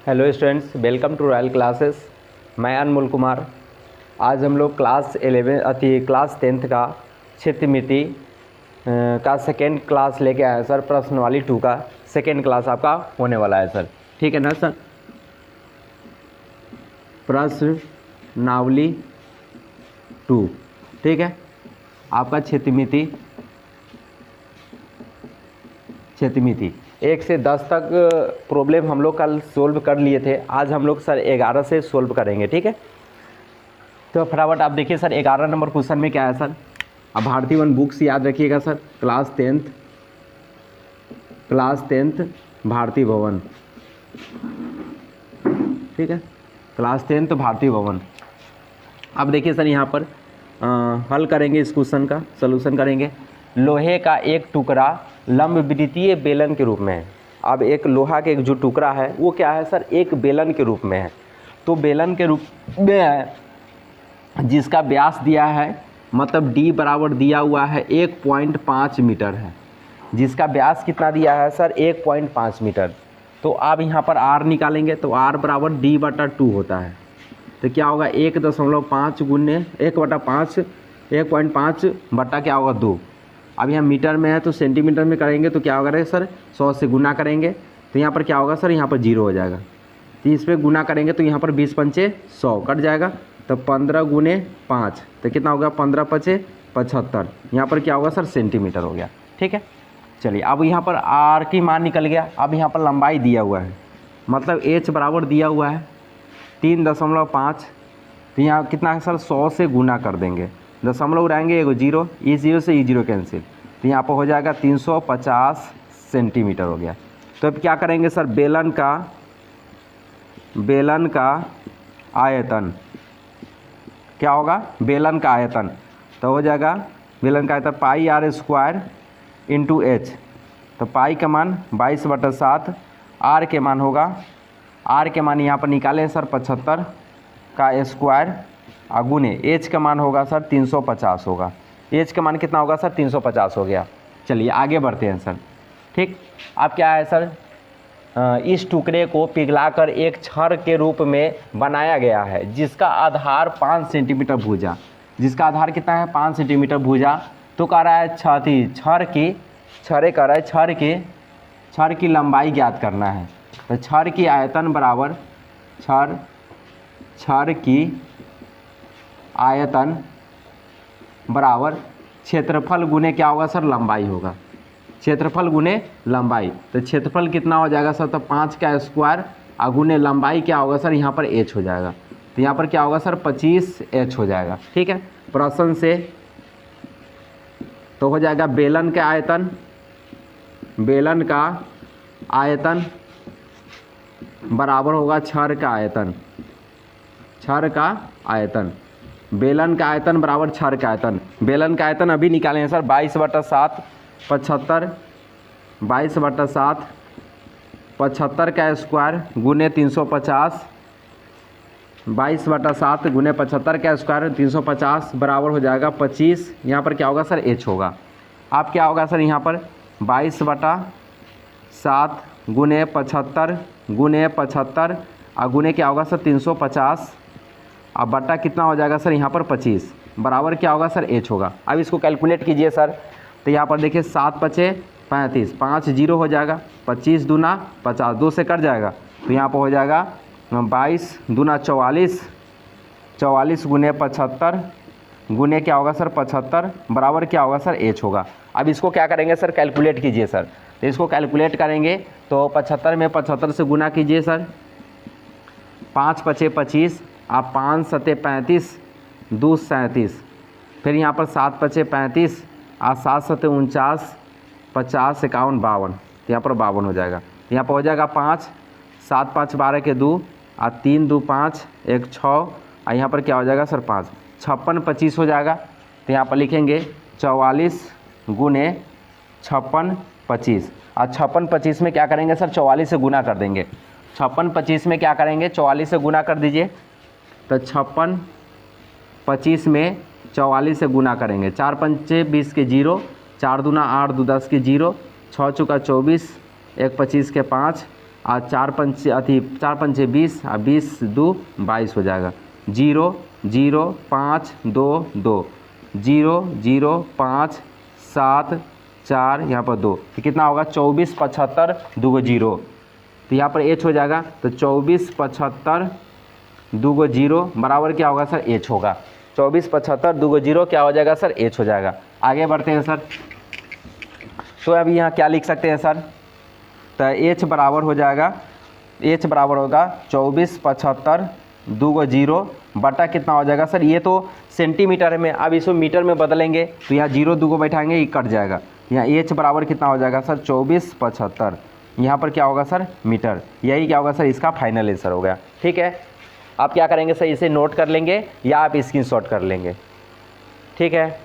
Hello students, welcome to Royal Classes. मैं अनमोल कुमार। आज हम लोग क्लास 10th का क्षेत्रमिति का सेकेंड क्लास लेके आए सर। प्रश्नवाली 2 का सेकेंड क्लास आपका होने वाला है सर। ठीक है ना सर। प्रश्नावली 2, ठीक है। आपका क्षेत्रमिति 1 से 10 तक प्रॉब्लम हम लोग कल सोल्व कर लिए थे। आज हम लोग सर 11 से सोल्व करेंगे, ठीक है। तो फटाफट आप देखिए सर 11 नंबर क्वेश्चन में क्या है सर। अब भारतीय वन बुक्स याद रखिएगा सर। क्लास 10th भारतीय भवन, ठीक है। क्लास 10th भारतीय भवन। अब देखिए सर यहाँ पर हल करेंगे इस क्वेश्चन का, सलूशन करेंगे। लोहे का एक टुकड़ा लंबवृत्तीय बेलन के रूप में है। अब एक लोहा के एक जो टुकड़ा है वो क्या है सर, एक बेलन के रूप में है। तो बेलन के रूप में है जिसका व्यास दिया है, मतलब d बराबर दिया हुआ है 1.5 मीटर है। जिसका व्यास कितना दिया है सर, 1.5 मीटर। तो आप यहाँ पर r निकालेंगे तो r बराबर d/2 होता है। तो क्या होगा 1.5 गुने 1/5, 1.5 बटा क्या होगा 2। अब यहाँ मीटर में है तो सेंटीमीटर में करेंगे तो क्या होगा सर, 100 से गुना करेंगे तो यहाँ पर क्या होगा सर, यहाँ पर 0 हो जाएगा। 30 पे गुना करेंगे तो यहाँ पर 20 पंचे 100 कट जाएगा। तो 15 गुने 5 तो कितना होगा, 15 पचे 75। यहाँ पर क्या होगा सर, सेंटीमीटर हो गया, ठीक है। चलिए अब यहाँ पर आर की मान निकल गया। अब यहाँ पर लंबाई दिया हुआ है, मतलब एच बराबर दिया हुआ है 3.5। तो यहाँ कितना है सर, 100 से गुना कर देंगे। दशमलव रहेंगे, एगो 0, ई 0 से ई 0 कैंसिल। तो यहाँ पर हो जाएगा 350 सेंटीमीटर हो गया। तो अब क्या करेंगे सर, बेलन का आयतन क्या होगा, बेलन का आयतन। तो हो जाएगा बेलन का आयतन πr² इंटू एच। तो पाई का मान 22/7, आर के मान होगा, आर के मान यहाँ पर निकालें सर 75 का स्क्वायर, गुने एच का मान होगा सर 350 होगा। एच का मान कितना होगा सर, 350 हो गया। चलिए आगे बढ़ते हैं सर, ठीक। अब क्या है सर, इस टुकड़े को पिघलाकर एक छड़ के रूप में बनाया गया है जिसका आधार 5 सेंटीमीटर भुजा। जिसका आधार कितना है, 5 सेंटीमीटर भुजा। तो कह रहा है छड़ की लंबाई ज्ञात करना है। तो छड़ की आयतन बराबर छड़ की आयतन बराबर क्षेत्रफल गुने क्या होगा सर, लंबाई होगा। क्षेत्रफल गुने लंबाई। तो क्षेत्रफल कितना हो जाएगा सर, तो 5 का स्क्वायर गुने लंबाई क्या होगा सर, यहाँ पर h हो जाएगा। तो यहाँ पर क्या होगा सर, 25h हो जाएगा, ठीक है। प्रश्न से तो हो जाएगा बेलन का आयतन बराबर होगा छड़ का आयतन। बेलन का आयतन बराबर छड़ का आयतन। बेलन का आयतन अभी निकाले हैं सर, 22/7 75, 22/7 75 का स्क्वायर गुने 350, 22/7 गुने 75 का स्क्वायर 350 बराबर हो जाएगा 25। यहाँ पर क्या होगा सर, h होगा। अब क्या होगा सर, यहाँ पर 22/7 गुने 75 गुने 75 गुने क्या होगा सर 350, अब बटा कितना हो जाएगा सर, यहाँ पर 25 बराबर क्या होगा सर, h होगा। अब इसको कैलकुलेट कीजिए सर। तो यहाँ पर देखिए 7 पचे 35, 5 0 हो जाएगा, 25 दूना 50, 2 से कट जाएगा। तो यहाँ पर हो जाएगा 22 दूना 44, 44 गुने 75 गुने क्या होगा सर 75 बराबर क्या होगा सर, h होगा। अब इसको क्या करेंगे सर, कैलकुलेट कीजिए सर। तो इसको कैलकुलेट करेंगे तो 75 में 75 से गुना कीजिए सर। 5 पचे 25, आप 5 सते 35, 2 37, फिर यहाँ पर 7 पचे 35, 7 सते 49, 50 51 52। तो यहाँ पर 52 हो जाएगा। तो यहाँ पर हो जाएगा 5, 7 5 12 के 2, 3 2 5 1 6, यहाँ पर क्या हो जाएगा सर 5, 56 25 हो जाएगा। तो यहाँ पर लिखेंगे 44 गुने 56 25। 56 25 में क्या करेंगे सर, 44 से गुना कर देंगे। 56 25 में क्या करेंगे, 44 से गुना कर दीजिए। तो 56 25 में 44 से गुना करेंगे। 4 पंचे 20 के 0, 4 दूना 8 2 10 के 0, 6 चौका 24, 1 25 के 5, आज 4 पंचे 20 और 20 2 22 हो जाएगा। 0 0 5 2 2 0 0 5 7 4 यहाँ पर 2, तो कितना होगा 24 75 2 0, तो यहाँ पर h हो जाएगा। तो 24 75 2 0 बराबर क्या होगा सर h होगा। 24 75 2 0 क्या हो जाएगा सर h हो जाएगा। आगे बढ़ते हैं सर। तो अभी यहाँ क्या लिख सकते हैं सर, तो h बराबर हो जाएगा, h बराबर होगा 24 75 2 0 बटा कितना हो जाएगा सर, ये तो सेंटीमीटर में, अब इसको मीटर में बदलेंगे तो यहाँ 0 2 बैठाएंगे, ये कट जाएगा। यहाँ h बराबर कितना हो जाएगा सर 24 75, यहाँ पर क्या होगा सर मीटर। यही क्या होगा सर इसका फाइनल आंसर हो गया। ठीक है, आप क्या करेंगे सर, इसे नोट कर लेंगे या आप स्क्रीनशॉट कर लेंगे। ठीक है,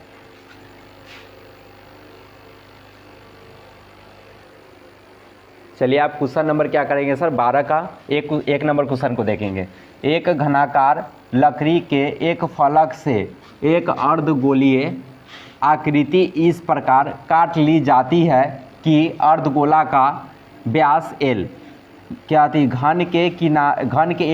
चलिए आप क्वेश्चन नंबर क्या करेंगे सर 12 का एक नंबर क्वेश्चन को देखेंगे। एक घनाकार लकड़ी के एक फलक से एक अर्धगोलीय आकृति इस प्रकार काट ली जाती है कि अर्धगोला का व्यास L क्या थी घन के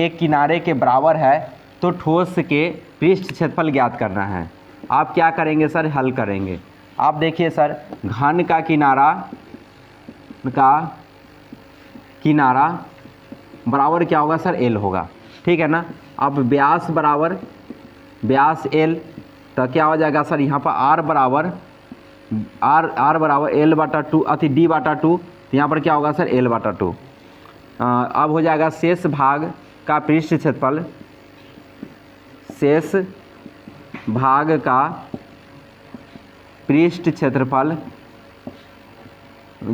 एक किनारे के बराबर है, तो ठोस के पृष्ठ क्षेत्रफल ज्ञात करना है। आप क्या करेंगे सर, हल करेंगे। आप देखिए सर, घन का किनारा बराबर क्या होगा सर L होगा। ठीक है ना। अब व्यास बराबर व्यास L, तो क्या हो जाएगा सर यहाँ पर r बराबर L बटा 2 अति d बटा 2, तो यहाँ पर क्या होगा सर L बटा 2। अब हो जाएगा शेष भाग का पृष्ठ क्षेत्रफल, शेष भाग का पृष्ठ क्षेत्रफल,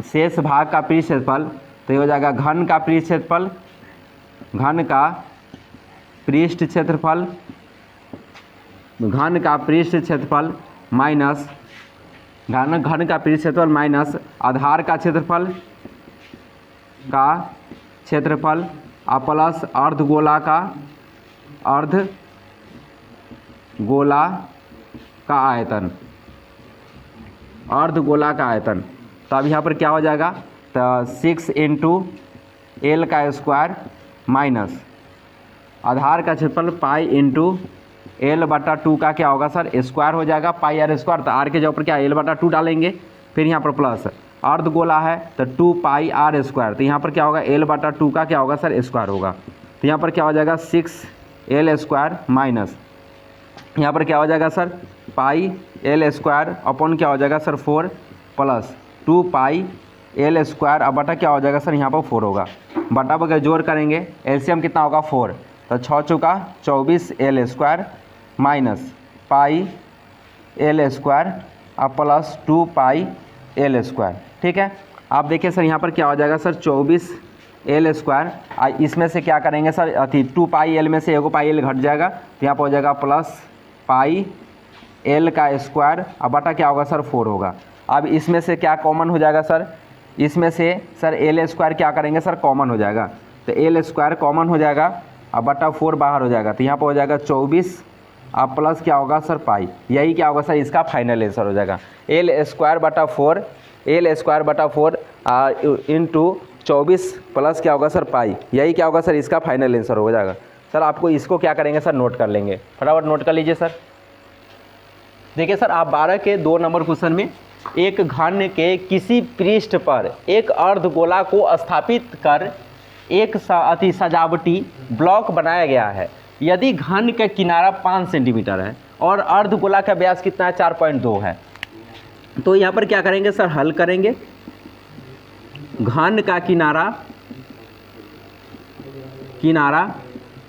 शेष भाग का पृष्ठ क्षेत्रफल, तो ये हो जाएगा घन का पृष्ठ क्षेत्रफल, घन का पृष्ठ क्षेत्रफल, घन का पृष्ठ क्षेत्रफल माइनस घन का पृष्ठ क्षेत्रफल माइनस आधार का क्षेत्रफल और प्लस अर्धगोला का आयतन, अर्धगोला का आयतन। तो अब यहाँ पर क्या हो जाएगा, तो 6 × L का स्क्वायर माइनस आधार का क्षेत्रफल पाई × L बटा 2 का क्या होगा सर स्क्वायर हो जाएगा, पाई r स्क्वायर, तो r के जगह पर क्या L बटा 2 डालेंगे, फिर यहाँ पर प्लस अर्धगोला है तो 2 पाई r स्क्वायर, तो यहाँ पर क्या होगा L बटा 2 का क्या होगा सर स्क्वायर होगा, तो यहाँ पर क्या हो जाएगा 6L स्क्वायर माइनस यहाँ पर क्या हो जाएगा सर पाई L स्क्वायर अपॉन क्या हो जाएगा सर 4 प्लस 2 पाई L स्क्वायर, अब बटा क्या हो जाएगा सर यहाँ पर 4 होगा। बटा बगैर जोड़ करेंगे एलसीएम कितना होगा 4, तो 6 चौका 24 L square minus pi L square अब प्लस 2 पाई L स्क्वायर। ठीक है, आप देखिए सर यहाँ पर क्या हो जाएगा सर 24 L स्क्वायर, इसमें से क्या करेंगे सर अति 2 पाई L में से एगो पाई L घट जाएगा, तो यहाँ पर हो जाएगा प्लस पाई L का स्क्वायर, अब बटा क्या होगा सर 4 होगा। अब इसमें से क्या कॉमन हो जाएगा सर, इसमें से सर L स्क्वायर क्या करेंगे सर कॉमन हो जाएगा, तो L स्क्वायर कॉमन हो जाएगा, अब बटा 4 बाहर हो जाएगा, तो यहाँ पर हो जाएगा 24 अब प्लस क्या होगा सर पाई, यही क्या होगा सर इसका फाइनल आंसर हो जाएगा। L स्क्वायर बटा 4 इंटू 24 प्लस क्या होगा सर पाई, यही क्या होगा सर इसका फाइनल आंसर हो जाएगा। सर आपको इसको क्या करेंगे सर नोट कर लेंगे, फटाफट नोट कर लीजिए सर। देखिए सर आप 12 के 2 नंबर क्वेश्चन में एक घन के किसी पृष्ठ पर एक अर्धगोला को स्थापित कर एक अति सजावटी ब्लॉक बनाया गया है। यदि घन का किनारा 5 सेंटीमीटर है और अर्धगोला का व्यास कितना है 4.2 है, तो यहाँ पर क्या करेंगे सर हल करेंगे। घन का किनारा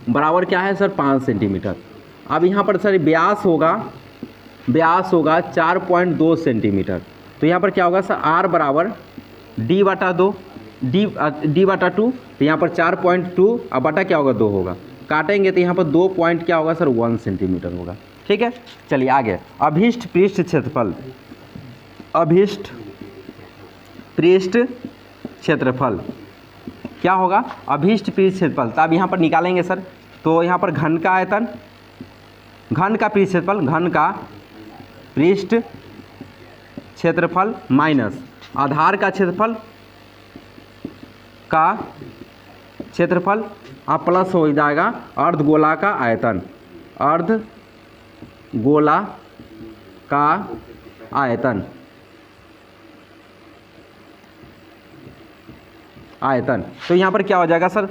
बराबर क्या है सर 5 सेंटीमीटर। अब यहाँ पर सर व्यास होगा 4.2 सेंटीमीटर, तो यहाँ पर क्या होगा सर r बराबर d बटा 2 तो यहाँ पर 4.2 अब बटा क्या होगा 2 होगा, काटेंगे तो यहाँ पर 2 पॉइंट क्या होगा सर 1 सेंटीमीटर होगा। ठीक है, चलिए आगे। अभीष्ट पृष्ठ क्षेत्रफल क्या होगा, अभीष्ट पृष्ठ क्षेत्रफल, तो अब यहाँ पर निकालेंगे सर, तो यहाँ पर घन का आयतन, घन का पृष्ठ क्षेत्रफल माइनस आधार का क्षेत्रफल का क्षेत्रफल अब प्लस हो जाएगा अर्धगोला का आयतन, अर्धगोला का आयतन, आयतन। तो यहाँ पर क्या हो जाएगा सर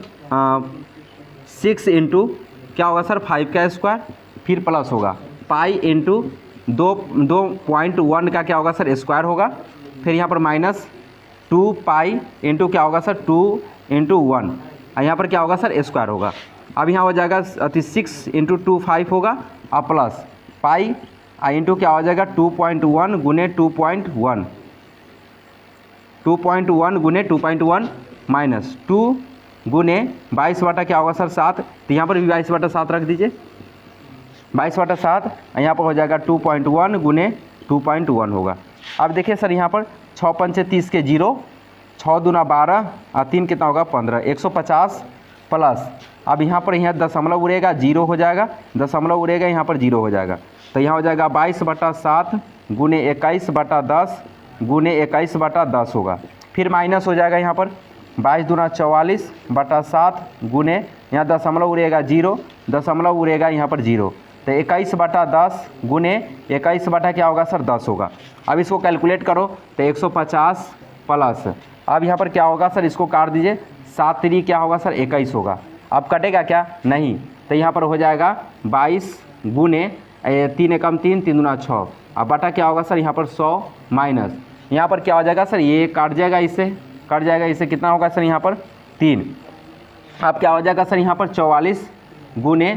6 इंटू क्या होगा सर 5 का स्क्वायर, फिर प्लस होगा पाई इंटू 2.1 का क्या होगा सर स्क्वायर होगा, फिर यहाँ पर माइनस 2 पाई इंटू क्या होगा सर 2 इंटू 1, यहाँ पर क्या होगा सर स्क्वायर होगा। अब यहाँ हो जाएगा 6 इंटू 2 5 होगा और प्लस पाई इंटू क्या हो जाएगा 2.1 गुने 2.1, 2.1 गुने 2.1 माइनस 2 गुने 22 बटा क्या होगा सर 7, तो यहाँ पर भी 22 बटा 7 रख दीजिए, 22 बटा 7, यहाँ पर हो जाएगा 2.1 गुने 2.1 होगा। अब देखिए सर यहाँ पर 6 पंचे 30 के 0, 6 दूना 12 और 3 कितना होगा 15, 150 प्लस अब यहाँ पर यहाँ दशमलव उड़ेगा 0 हो जाएगा, दशमलव उड़ेगा यहाँ पर 0 हो जाएगा, तो यहाँ हो जाएगा 22 बटा 7 गुने 21 बटा 10 गुने 21 बटा 10 होगा, फिर माइनस हो जाएगा यहाँ पर 22 दूना 44 बटा 7 गुने यहाँ दशमलव उड़ेगा 0, दशमलव उड़ेगा यहाँ पर 0, तो 21 बटा 10 गुने 21 बटा क्या होगा सर 10 होगा। अब इसको कैलकुलेट करो तो 150 प्लस अब यहाँ पर क्या होगा सर इसको काट दीजिए, 7 3 क्या होगा सर 21 होगा, अब कटेगा क्या नहीं, तो यहाँ पर हो जाएगा 22 गुने 3 एकम 3 3 दूना 6, अब बटा क्या होगा सर यहाँ पर 100 माइनस यहाँ पर क्या हो जाएगा सर ये काट जाएगा, इससे कट जाएगा, इससे कितना होगा सर यहाँ पर 3, अब क्या हो जाएगा सर यहाँ पर 44 गुने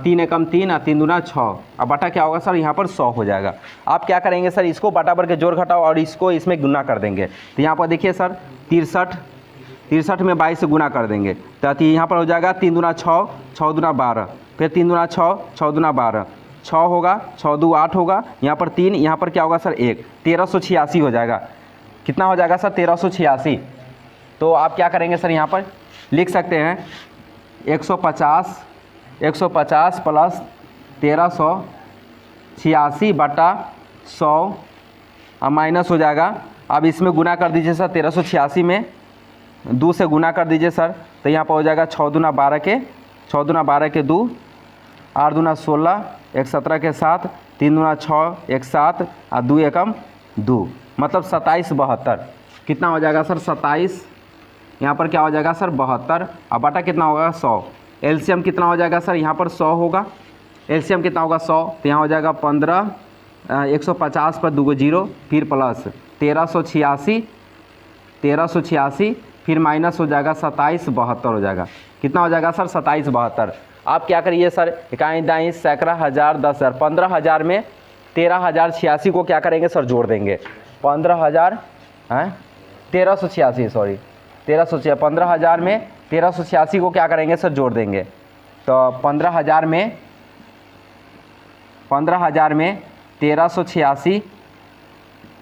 3 एकम 3 और 3 दूना 6, अब बटा क्या होगा सर यहाँ पर 100 हो जाएगा। आप क्या करेंगे सर इसको बराबर के जोड़ घटाओ और इसको इसमें गुना कर देंगे, तो यहाँ पर देखिए सर 63 में 22 से गुना कर देंगे तो यहाँ पर हो जाएगा 3 दूना 6, 6 दूना 12, फिर 3 दूना 6, 6 दूना 12, 6 होगा, 6 दू 8 होगा, यहाँ पर 3, यहाँ पर क्या होगा सर 1, 1386 हो जाएगा, कितना हो जाएगा सर 1386। तो आप क्या करेंगे सर यहाँ पर लिख सकते हैं 150 प्लस 1386 बटा 100 अब माइनस हो जाएगा, अब इसमें गुना कर दीजिए सर 1386 में 2 से गुना कर दीजिए सर, तो यहाँ पर हो जाएगा 6 दूना 12 के 2, 8 दूना 16, 1 17 के 7, 3 दूना 6, 1 7 और 2 एकम 2, मतलब 27 72, कितना हो जाएगा सर 27, यहाँ पर क्या हो जाएगा सर 72, अब बटा कितना होगा 100, एलसीएम कितना हो जाएगा सर यहाँ पर 100 होगा, एलसीएम कितना होगा 100, तो यहाँ हो जाएगा 15, 150 पर 2 0, फिर प्लस 1386 फिर माइनस हो जाएगा 27 72 हो जाएगा, कितना हो जाएगा सर 27 72। आप क्या करिए सर इकाई दाई सैकड़ा हज़ार 10,000 15,000 में 13,086 को क्या करेंगे सर जोड़ देंगे, 15,000 1386 सॉरी 15,000 में 1386 को क्या करेंगे सर जोड़ देंगे, तो 15,000 में 1386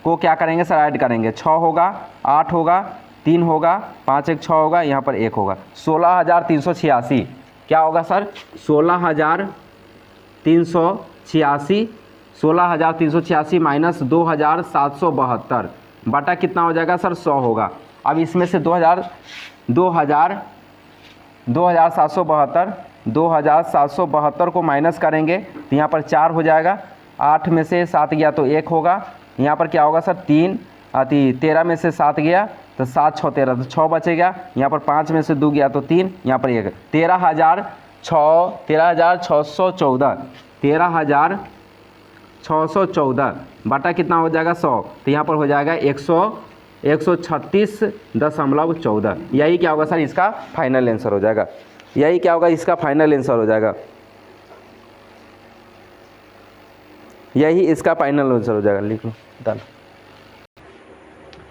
को क्या करेंगे सर ऐड करेंगे, 6 होगा 8 होगा 3 होगा 5 1 6 होगा, यहाँ पर 1 होगा, 16,386 क्या होगा सर 16,386 माइनस 2,772 बटा कितना हो जाएगा सर 100 होगा। अब इसमें से 2,772 को माइनस करेंगे तो यहाँ पर 4 हो जाएगा, 8 में से 7 गया तो 1 होगा, यहाँ पर क्या होगा सर 3 13 में से 7 गया तो 7 6 13 तो 6 बचेगा, यहाँ पर 5 में से 2 गया तो 3, यहाँ पर 1, 13,614 बटा कितना हो जाएगा 100, तो यहाँ पर हो जाएगा 136.14, यही क्या होगा सर इसका फाइनल आंसर हो जाएगा, यही क्या होगा इसका फाइनल आंसर हो जाएगा, यही इसका फाइनल आंसर हो जाएगा, लिख लो डाल।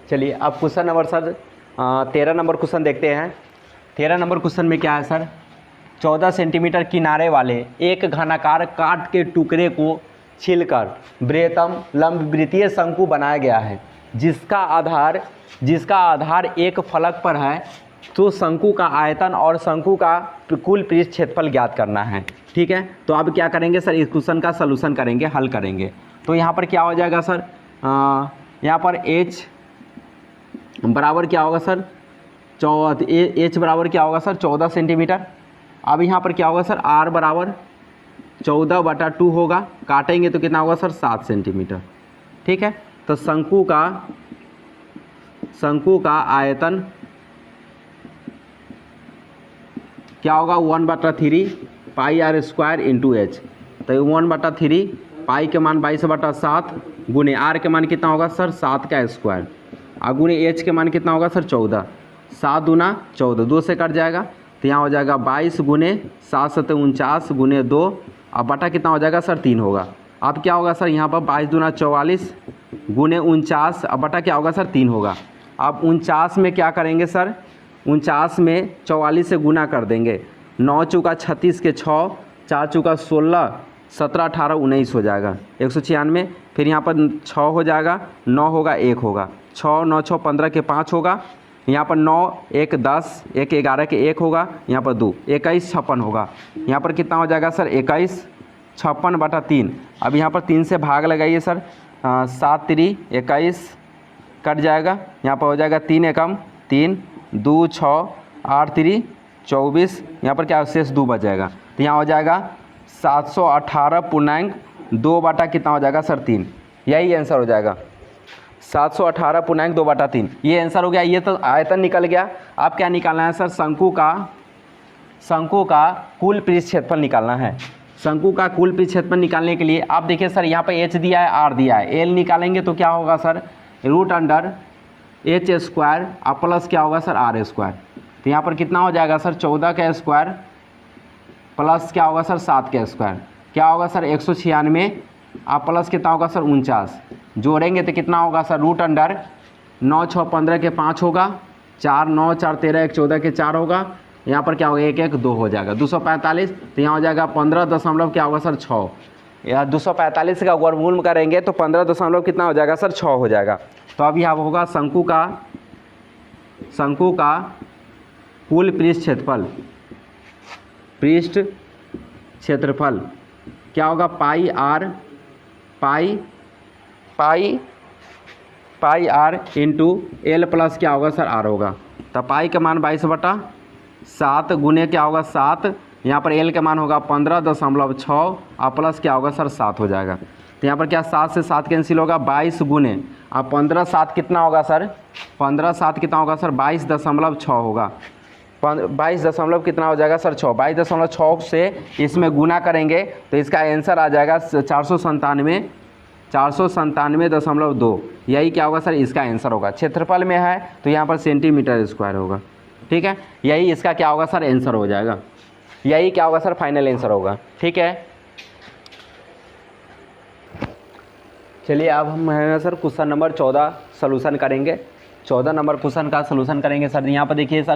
चलिए अब question number sir 13 number question देखते हैं। 13 नंबर क्वेश्चन में क्या है सर, 14 सेंटीमीटर किनारे वाले एक घनाकार काठ के टुकड़े को छीलकर बृहत्तम लंबवृत्तीय शंकु बनाया गया है, जिसका आधार एक फलक पर है, तो शंकु का आयतन और शंकु का कुल पृष्ठ क्षेत्रफल ज्ञात करना है। ठीक है, तो अब क्या करेंगे सर इस क्वेश्चन का सलूशन करेंगे, हल करेंगे। तो यहाँ पर क्या हो जाएगा सर, यहाँ पर h बराबर क्या होगा सर एच बराबर क्या होगा सर 14 सेंटीमीटर। अब यहाँ पर क्या होगा सर आर बराबर 14/2 होगा, काटेंगे तो कितना होगा सर 7 सेंटीमीटर। ठीक है, तो शंकु का आयतन क्या होगा 1/3 पाई आर स्क्वायर इंटू एच। तो 1/3 पाई के मान 22/7 गुने आर के मान कितना होगा सर 7 का स्क्वायर और गुने एच के मान कितना होगा सर 14। 7 दूना 14, 2 से कट जाएगा तो यहाँ हो जाएगा 22 गुने 7 सत्ते 49 गुने 2 और बटा कितना हो जाएगा सर 3 होगा। अब क्या होगा सर यहाँ पर 22 दूना 44 गुने 49 और बटा क्या होगा सर 3 होगा। अब 49 में क्या करेंगे सर 49 में 44 से गुना कर देंगे, 9 चौका 36 के 6, 4 चौका 16, 17 18 19 हो जाएगा 196। फिर यहाँ पर 6 हो जाएगा, 9 होगा 1 होगा, 6 9 6 15 के 5 होगा, यहाँ पर 9 1 10 1 11 के 1 होगा, यहाँ पर 2 21 56 होगा। यहाँ पर कितना हो जाएगा सर 21 56/3। अब यहाँ पर 3 से भाग लगाइए सर, 7 3 21 कट जाएगा, यहाँ पर हो जाएगा 3 एकम 3 2 6 8 3 24, यहाँ पर क्या शेष 2 बच जाएगा तो यहाँ हो जाएगा 718.2 बटा कितना हो जाएगा सर 3। यही आंसर हो जाएगा 718.2/3। ये आंसर हो गया। ये तो आयतन निकल गया। अब क्या निकालना है सर शंकु का कुल पृष्ठ क्षेत्रफल निकालना है। शंकु का कुल पृष्ठ क्षेत्रफल निकालने के लिए आप देखिए सर यहाँ पर एच दिया है आर दिया है, एल निकालेंगे तो क्या होगा सर √H स्क्वायर और प्लस क्या होगा सर R स्क्वायर। तो यहाँ पर कितना हो जाएगा सर 14 का स्क्वायर प्लस क्या होगा सर 7 का स्क्वायर, क्या होगा सर 196 और प्लस कितना होगा सर 49, जोड़ेंगे तो कितना होगा सर √9 6 15 के 5 होगा, 4 9 4 13 1 14 के 4 होगा, यहाँ पर क्या होगा 1 1 2 हो जाएगा 245। तो यहाँ हो जाएगा 15 दशमलव क्या होगा सर 6, या 245 का वर्गमूल करेंगे तो 15 दशमलव कितना हो जाएगा सर 6 हो जाएगा। तो अब यहाँ होगा शंकु का कुल पृष्ठ क्षेत्रफल क्या होगा पाई आर इंटू एल प्लस क्या होगा सर आर होगा। तो पाई का मान 22/7 गुने क्या होगा 7, यहाँ पर एल का मान होगा 15.6 और प्लस क्या होगा सर 7 हो जाएगा। तो यहाँ पर क्या 7 से 7 कैंसिल होगा 22 गुने और 15 7 कितना होगा सर 15 7 कितना होगा सर 22.6 होगा, 22 दशमलव कितना हो जाएगा सर 6, 22.6 से इसमें गुना करेंगे तो इसका आंसर आ जाएगा 497.2। यही क्या होगा सर इसका आंसर होगा। क्षेत्रफल में है तो यहाँ पर सेंटीमीटर स्क्वायर होगा। ठीक है, यही इसका क्या होगा सर आंसर हो जाएगा, यही क्या होगा सर फाइनल आंसर होगा। ठीक है, चलिए अब हम है ना सर क्वेश्चन नंबर 14 सॉल्यूशन करेंगे। 14 नंबर क्वेश्चन का सॉल्यूशन करेंगे सर। यहाँ पर देखिए सर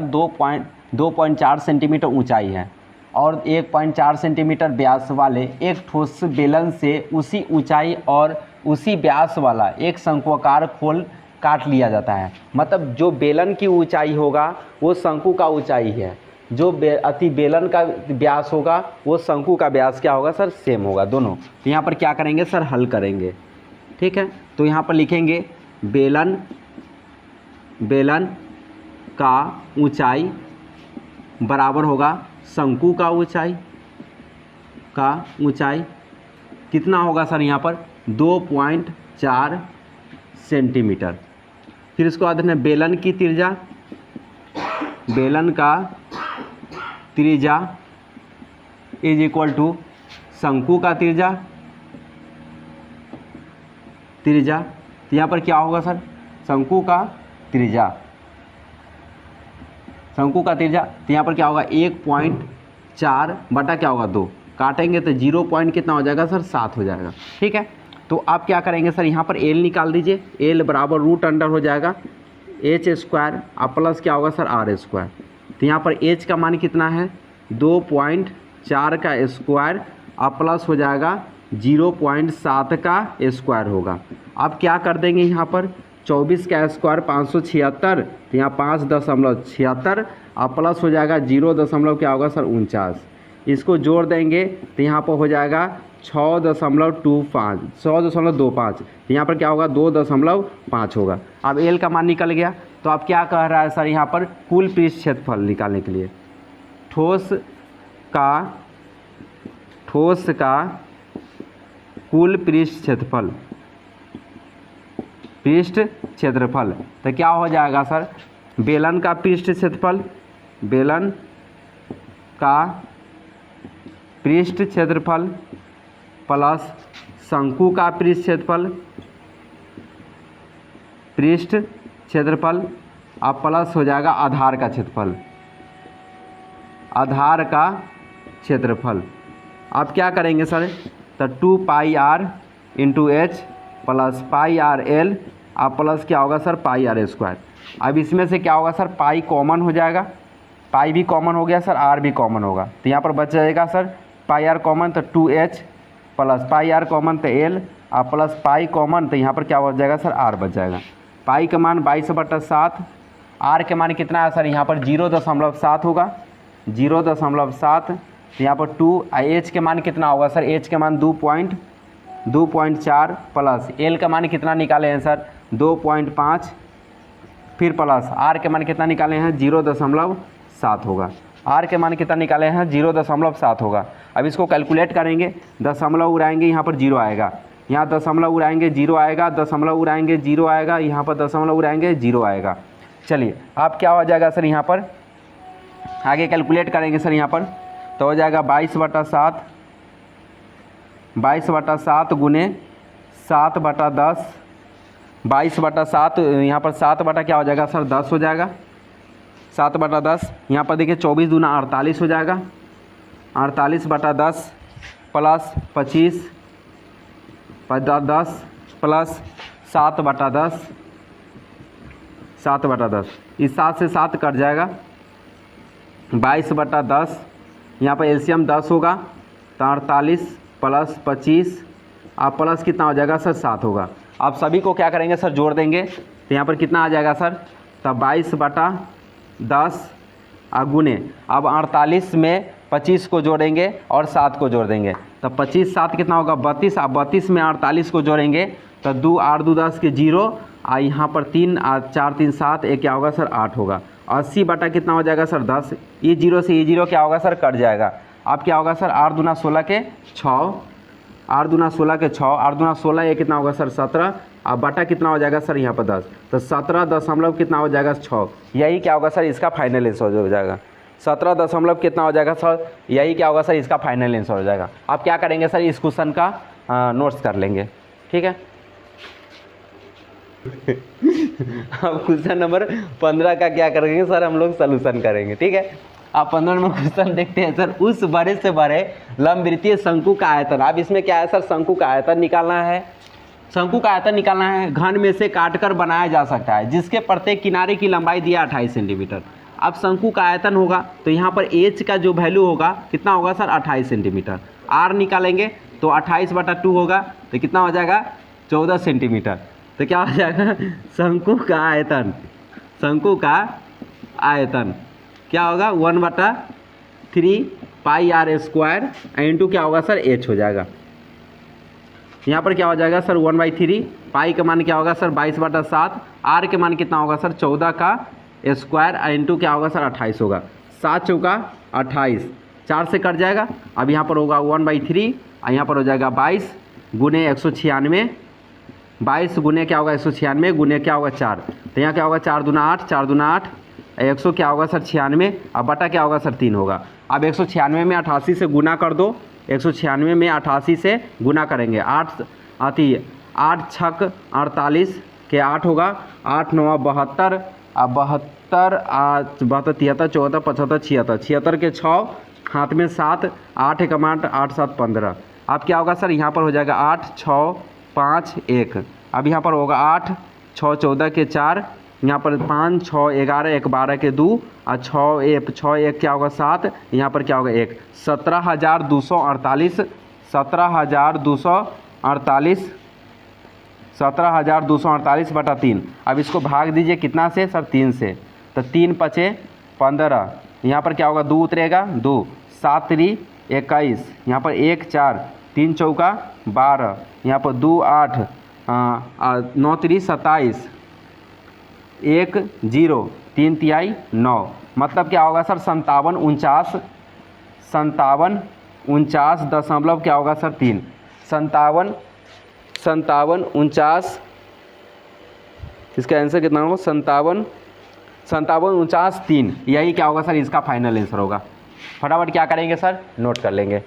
2.4 सेंटीमीटर ऊंचाई है और 1.4 सेंटीमीटर व्यास वाले एक ठोस बेलन से उसी ऊंचाई और उसी व्यास वाला एक शंक्वाकार खोल काट लिया जाता है। मतलब जो बेलन की ऊंचाई होगा वो शंकु का ऊंचाई है, जो अति बेलन का व्यास होगा वो शंकु का व्यास क्या होगा सर सेम होगा दोनों। तो यहाँ पर क्या करेंगे सर हल करेंगे। ठीक है, तो यहाँ पर लिखेंगे बेलन का ऊंचाई बराबर होगा शंकु का ऊंचाई कितना होगा सर यहाँ पर 2.4 सेंटीमीटर। फिर इसको बाद में बेलन का त्रिज्या इज इक्वल टू शंकु का त्रिज्या। तो यहाँ पर क्या होगा सर शंकु का त्रिज्या तो यहाँ पर क्या होगा 1.4 बटा क्या होगा 2, काटेंगे तो 0 पॉइंट कितना हो जाएगा सर 7 हो जाएगा। ठीक है, तो आप क्या करेंगे सर यहाँ पर एल निकाल दीजिए, एल बराबर √अंडर हो जाएगा H स्क्वायर और प्लस क्या होगा सर R स्क्वायर। तो यहाँ पर H का मान कितना है 2.4 का स्क्वायर और प्लस हो जाएगा 0.7 का स्क्वायर होगा। अब क्या कर देंगे यहाँ पर 24 का स्क्वायर 576, तो यहाँ 5.76 और प्लस हो जाएगा 0. क्या होगा सर 49, इसको जोड़ देंगे तो यहाँ पर हो जाएगा 6.25, तो यहाँ पर क्या होगा 2.5 होगा। अब एल का मान निकल गया तो अब क्या कह रहा है सर यहाँ पर कुल पृष्ठ क्षेत्रफल निकालने के लिए ठोस का कुल पृष्ठ क्षेत्रफल तो क्या हो जाएगा सर, बेलन का पृष्ठ क्षेत्रफल, बेलन का पृष्ठ क्षेत्रफल प्लस शंकु का पृष्ठ क्षेत्रफल अब प्लस हो जाएगा आधार का क्षेत्रफल, आधार का क्षेत्रफल। अब क्या करेंगे सर, तो 2 pi R into H plus pi R L अब प्लस क्या होगा सर पाई आर स्क्वायर। अब इसमें से क्या होगा सर, पाई कॉमन हो जाएगा, पाई भी कॉमन हो गया सर, आर भी कॉमन होगा, तो यहाँ पर बच जाएगा सर पाई आर कॉमन तो 2h plus pi are common तो एल और प्लस पाई कॉमन तो यहाँ पर क्या बच जाएगा सर आर बच जाएगा। पाई का मान 22/7, आर के मान कितना है सर यहाँ पर 0.7 होगा, 0.7 तो यहाँ पर 2, एच के मान कितना होगा सर, एच के मान 2.4 प्लस एल का मान कितना निकाले हैं सर 2.5 फिर प्लस आर के मान कितना निकाले हैं 0.7 होगा, आर के मान कितना निकाले हैं 0.7 होगा। अब इसको कैलकुलेट करेंगे, दशमलव उड़ाएंगे यहाँ पर 0 आएगा, यहाँ दशमलव उड़ाएंगे 0 आएगा, दशमलव उड़ाएंगे 0 आएगा, यहाँ पर दशमलव उड़ाएंगे 0 आएगा। चलिए अब क्या हो जाएगा सर, यहाँ पर आगे कैलकुलेट करेंगे सर, यहाँ पर तो हो जाएगा 22/7 गुने 7/10, 22/7 यहाँ पर 7 बटा क्या हो जाएगा सर 10 हो जाएगा, 7/10 यहाँ पर देखिए 24 दूना 48 हो जाएगा, 48/10 प्लस 25/10 प्लस 7/10, 7/10 इस 7 से 7 कट जाएगा, 22/10 यहाँ पर एलसीएम 10 होगा तो 48 प्लस 25 आप प्लस कितना हो जाएगा सर 7 होगा। आप सभी को क्या करेंगे सर जोड़ देंगे तो यहाँ पर कितना आ जाएगा सर, तब 22/10 गुने अब 48 में 25 को जोड़ेंगे और 7 को जोड़ देंगे तब 25 7 कितना होगा 32, अब 32 में 48 को जोड़ेंगे तो 2 8 2 10 के 0 यहाँ पर 3 4 3 7 एक क्या होगा सर 8 होगा, 80 बटा कितना हो जाएगा सर 10, ये 0 से ये 0 क्या होगा सर कट जाएगा। अब क्या होगा सर 8 दूना 16 के 6, 8 दूना 16 के 6, 8 दूना 16 ये कितना होगा सर 17, अब बटा कितना हो जाएगा सर यहाँ पर 10 तो 17 दशमलव कितना हो जाएगा 6, यही क्या होगा सर इसका फाइनल आंसर हो जाएगा। 17 दशमलव कितना हो जाएगा सर, यही क्या होगा सर इसका फाइनल आंसर हो जाएगा। आप क्या करेंगे सर इस क्वेश्चन का नोट्स कर लेंगे, ठीक है। अब क्वेश्चन नंबर 15 का क्या करेंगे सर, हम लोग सलूशन करेंगे, ठीक है। आप 15 नंबर क्वेश्चन देखते हैं सर, उस बड़े से बड़े लंबवृत्तीय शंकु का आयतन, अब इसमें क्या है सर शंकु का आयतन निकालना है, शंकु का आयतन निकालना है, घन में से काटकर बनाया जा सकता है जिसके प्रत्येक किनारे की लंबाई दिया 28 सेंटीमीटर। अब शंकु का आयतन होगा तो यहाँ पर एच का जो वैल्यू होगा कितना होगा सर 28 सेंटीमीटर, आर निकालेंगे तो 28/2 होगा तो कितना हो जाएगा 14 सेंटीमीटर, तो क्या हो जाएगा शंकु का आयतन, शंकु का आयतन क्या होगा 1/3 पाई आर स्क्वायर इंटू क्या होगा सर एच हो जाएगा। यहाँ पर क्या हो जाएगा सर 1/3, पाई का मान क्या होगा सर 22/7, आर के मान कितना होगा सर 14 का स्क्वायर इंटू क्या होगा सर 28 होगा, 7 चौका 28, 4 से कट जाएगा। अब यहाँ पर होगा 1/3 और यहाँ पर हो जाएगा 22 गुने 196, 22 गुने क्या होगा 196 गुने क्या होगा 4, तो यहाँ क्या होगा 4 दूना 8, 4 दूना 8, 100 क्या होगा सर 96 और बटा क्या होगा सर 3 होगा। अब 196 में 88 से गुना कर दो, 196 में 88 से गुना करेंगे, 8 आती 8 छक 48 के 8 होगा, 8 9 72, अब 72 72 73 74 75 76, 76 के 6 हाथ में 7, 8 1 8 8 7 15। अब क्या होगा सर यहाँ पर हो जाएगा 8 6 5 1, अब यहाँ पर होगा 8 6 14 के 4, यहाँ पर 5 6 11 1 12 के 2 और 6 1 क्या होगा 7, यहाँ पर क्या होगा 1, 17,248 17,248 17,248/3। अब इसको भाग दीजिए कितना से सर 3 से, तो 3 5 15, यहाँ पर क्या होगा 2 उतरेगा 2, 7 3 21, यहाँ पर 1 4 3 चौका 12, यहाँ पर 2 8 9 3 27, 1 0 3 तिहाई 9, मतलब क्या होगा सर 57 49 दशमलव क्या होगा सर 3, 57 49, इसका आंसर कितना होगा 57 49 3, यही क्या होगा सर इसका फाइनल आंसर होगा। फटाफट क्या करेंगे सर, नोट कर लेंगे।